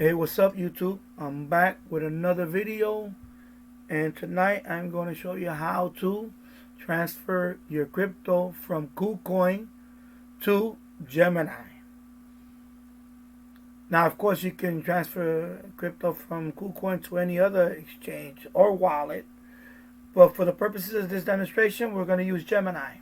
Hey, what's up YouTube? I'm back with another video, and tonight I'm going to show you how to transfer your crypto from Kucoin to Gemini. Now, of course, you can transfer crypto from Kucoin to any other exchange or wallet, but for the purposes of this demonstration, we're going to use Gemini.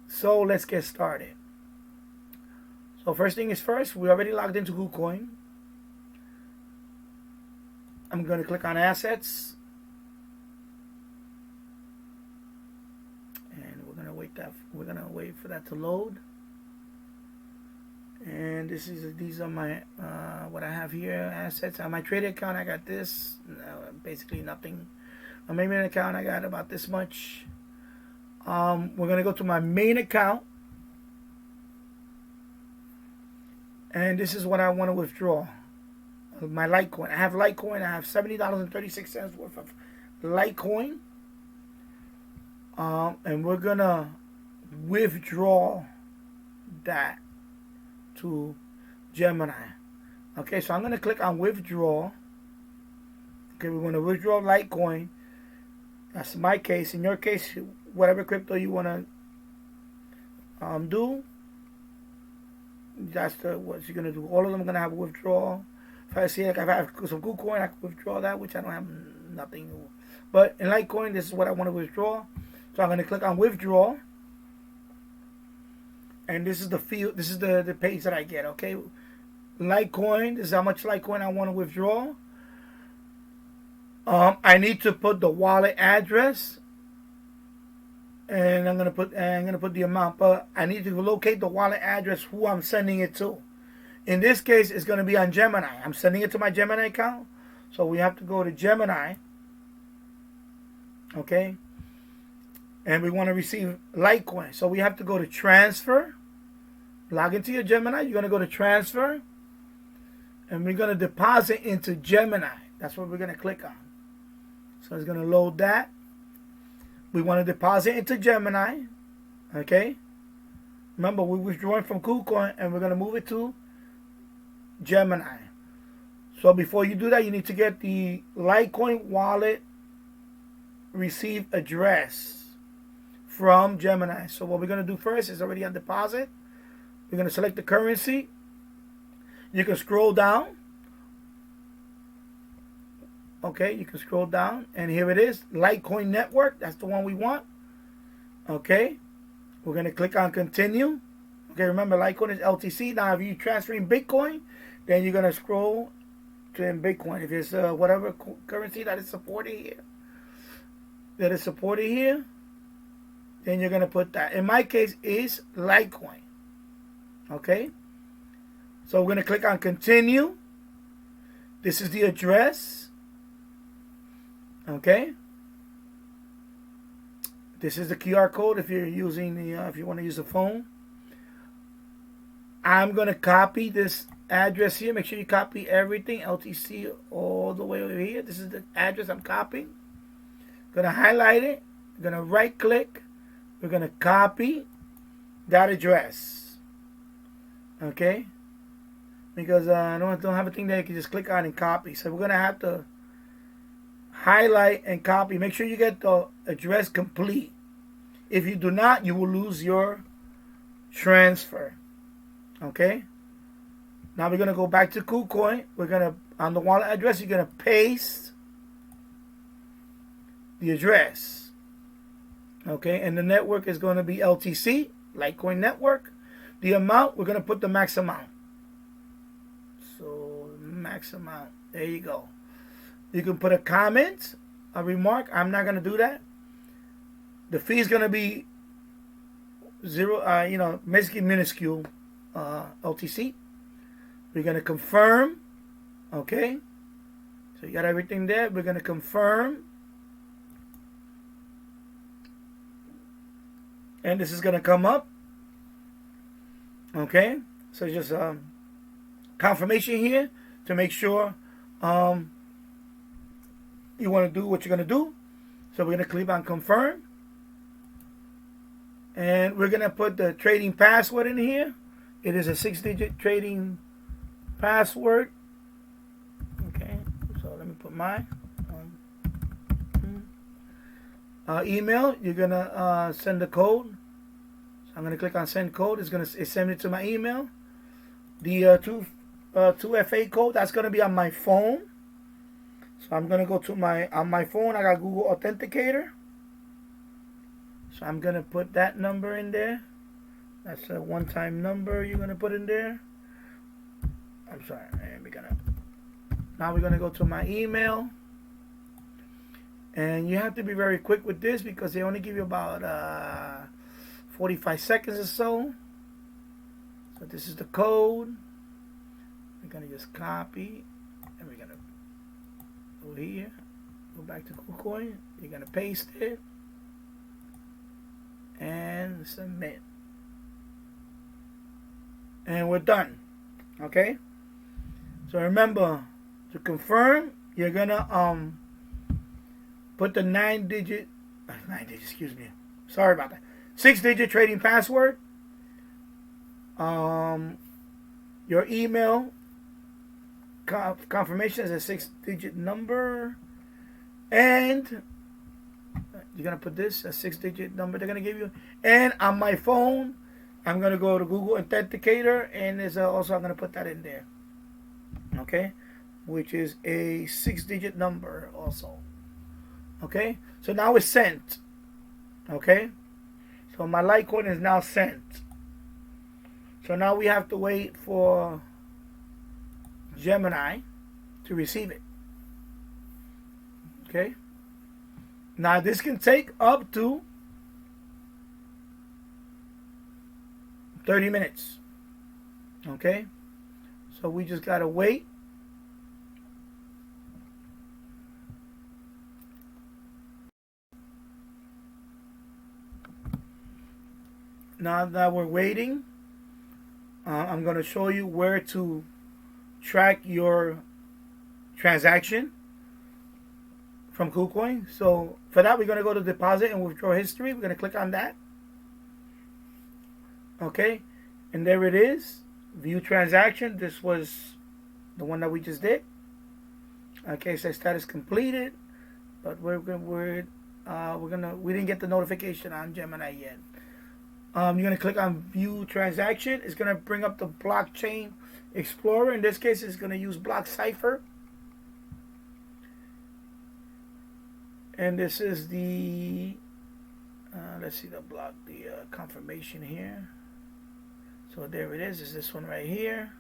So let's get started. So first thing is first, we already logged into Kucoin. I'm going to click on assets, and we're going to wait for that to load. And these are my what I have here, assets. On my trading account I got this, basically nothing. On my main account I got about this much. We're going to go to my main account, and this is what I want to withdraw. My Litecoin. I have Litecoin. I have $70.36 worth of Litecoin. And we're gonna withdraw that to Gemini. Okay, so I'm gonna click on withdraw. Okay, we're gonna withdraw Litecoin. That's my case. In your case, whatever crypto you wanna do, that's what you're gonna do. All of them are gonna have a withdrawal. If I see like I have some Kucoin, I can withdraw that, which I don't have nothing. But in Litecoin, this is what I want to withdraw. So I'm going to click on withdraw, and this is the field. This is the page that I get. Okay, Litecoin. This is how much Litecoin I want to withdraw. I need to put the wallet address, and I'm gonna put the amount. But I need to locate the wallet address who I'm sending it to. In this case, it's going to be on Gemini. I'm sending it to my Gemini account. So we have to go to Gemini. Okay. And we want to receive Litecoin. So we have to go to transfer. Log into your Gemini. You're going to go to transfer. And we're going to deposit into Gemini. That's what we're going to click on. So it's going to load that. We want to deposit into Gemini. Okay. Remember, we're withdrawing from KuCoin, and we're going to move it to Gemini. So before you do that, you need to get the Litecoin wallet receive address from Gemini. So what we're going to do first is already on deposit. We're going to select the currency. You can scroll down. Okay, you can scroll down, and here it is, Litecoin network. That's the one we want. Okay, we're going to click on continue. Okay, remember Litecoin is LTC. Now if you're transferring Bitcoin, then you're going to scroll to Bitcoin. If it's whatever currency that is supported here, then you're going to put that. In my case, is Litecoin. Okay? So we're going to click on continue. This is the address. Okay? This is the QR code if you're using if you want to use a phone. I'm going to copy this address here. Make sure you copy everything. LTC all the way over here. This is the address I'm copying. Going to highlight it. Going to right click. We're going to copy that address. Okay? Because I don't have a thing that you can just click on and copy. So we're going to have to highlight and copy. Make sure you get the address complete. If you do not, you will lose your transfer. Okay? Now we're going to go back to KuCoin. We're going to, on the wallet address, you're going to paste the address. Okay? And the network is going to be LTC, Litecoin network. The amount, we're going to put the max amount. So, max amount. There you go. You can put a comment, a remark. I'm not going to do that. The fee is going to be zero, basically minuscule, LTC. We're going to confirm. Okay. So you got everything there. We're going to confirm. And this is going to come up. Okay. So just confirmation here to make sure you want to do what you're going to do. So we're going to click on confirm. And we're going to put the trading password in here. It is a 6-digit trading password. put my email. You're gonna send the code. So I'm gonna click on send code. It's send it to my email. The 2FA code, that's gonna be on my phone. So I'm gonna go to on my phone. I got Google Authenticator. So I'm gonna put that number in there. That's a one-time number you're gonna put in there. I'm sorry, and now we're gonna go to my email. And you have to be very quick with this because they only give you about 45 seconds or so. So this is the code. We're gonna just copy, and we're gonna go here, go back to Kucoin. You're gonna paste it and submit, and we're done. Okay. So remember, to confirm, you're gonna put the 6-digit trading password. Your email confirmation is a 6-digit number, and you're gonna put this a 6-digit number they're gonna give you. And on my phone, I'm gonna go to Google Authenticator, and there's also I'm gonna put that in there. Okay, which is a 6-digit number also. Okay, so now it's sent. Okay, so my Litecoin is now sent. So now we have to wait for Gemini to receive it. Okay, now this can take up to 30 minutes. Okay, so we just gotta wait. Now that we're waiting, I'm going to show you where to track your transaction from Kucoin. So for that, we're going to go to deposit and withdraw history. We're going to click on that. Okay, and there it is. View transaction. This was the one that we just did. Okay, it says status completed, but we didn't get the notification on Gemini yet. You're going to click on View Transaction. It's going to bring up the Blockchain Explorer. In this case, it's going to use Block Cipher. And this is the, let's see the confirmation here. So there it is. It's this one right here.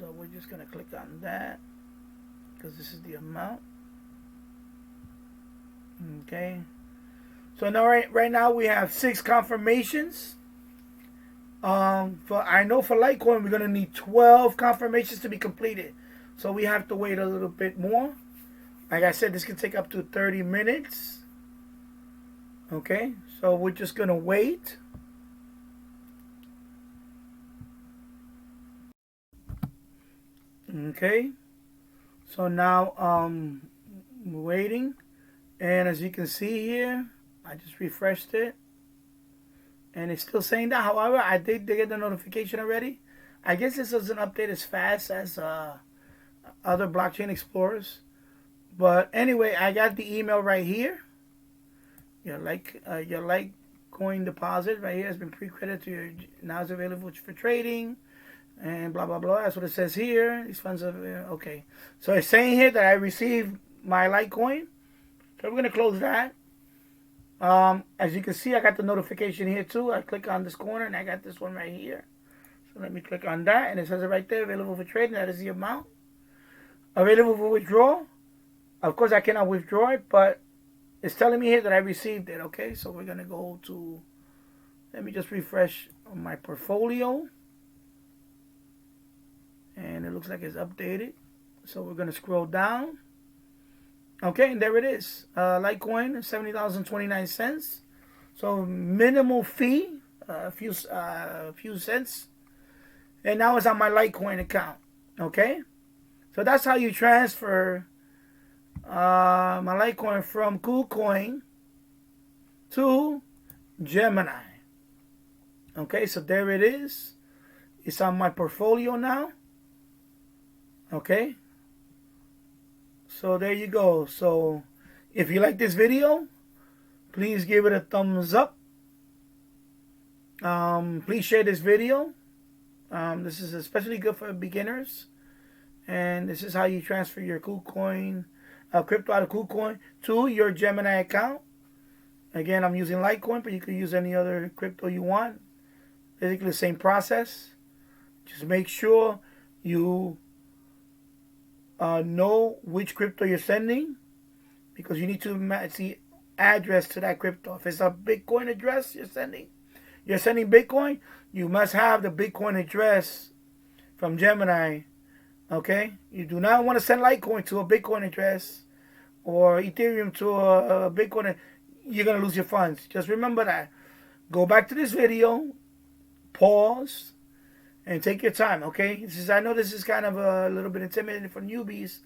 So we're just going to click on that because this is the amount. Okay. So now right now we have 6 confirmations. I know for Litecoin we're gonna need 12 confirmations to be completed. So we have to wait a little bit more. Like I said, this can take up to 30 minutes. Okay, so we're just gonna wait. Okay, so now we're waiting, and as you can see here, I just refreshed it, and it's still saying that. However, I did get the notification already. I guess this doesn't update as fast as other blockchain explorers. But anyway, I got the email right here. Your Litecoin deposit right here has been pre-credited to your, now it's available for trading, and blah blah blah. That's what it says here. These funds are okay. So it's saying here that I received my Litecoin. So we're gonna close that. As you can see, I got the notification here too. I click on this corner and I got this one right here. So let me click on that, and it says it right there, available for trading. That is the amount. Available for withdrawal. Of course, I cannot withdraw it, but it's telling me here that I received it. Okay, so we're gonna go to, let me just refresh my portfolio, and it looks like it's updated. So we're gonna scroll down. Okay, and there it is. Litecoin, $70.29. So minimal fee, a few cents, and now it's on my Litecoin account. Okay, so that's how you transfer my Litecoin from Kucoin to Gemini. Okay, so there it is. It's on my portfolio now. Okay, So there you go. So if you like this video, please give it a thumbs up. Please share this video. This is especially good for beginners. And this is how you transfer your Kucoin, crypto out of Kucoin to your Gemini account. Again, I'm using Litecoin, but you can use any other crypto you want. Basically the same process. Just make sure you know which crypto you're sending, because you need to match the address to that crypto. If it's a Bitcoin address you're sending Bitcoin, you must have the Bitcoin address from Gemini. Okay? You do not want to send Litecoin to a Bitcoin address or Ethereum to a Bitcoin. You're going to lose your funds. Just remember that. Go back to this video, pause, and take your time, okay? I know this is kind of a little bit intimidating for newbies.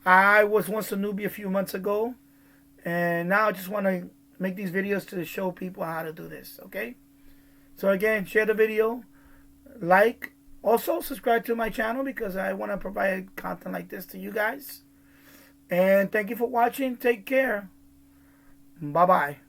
I was once a newbie a few months ago, and now I just want to make these videos to show people how to do this, okay? So again, share the video, like, also subscribe to my channel because I want to provide content like this to you guys. And thank you for watching. Take care. Bye-bye.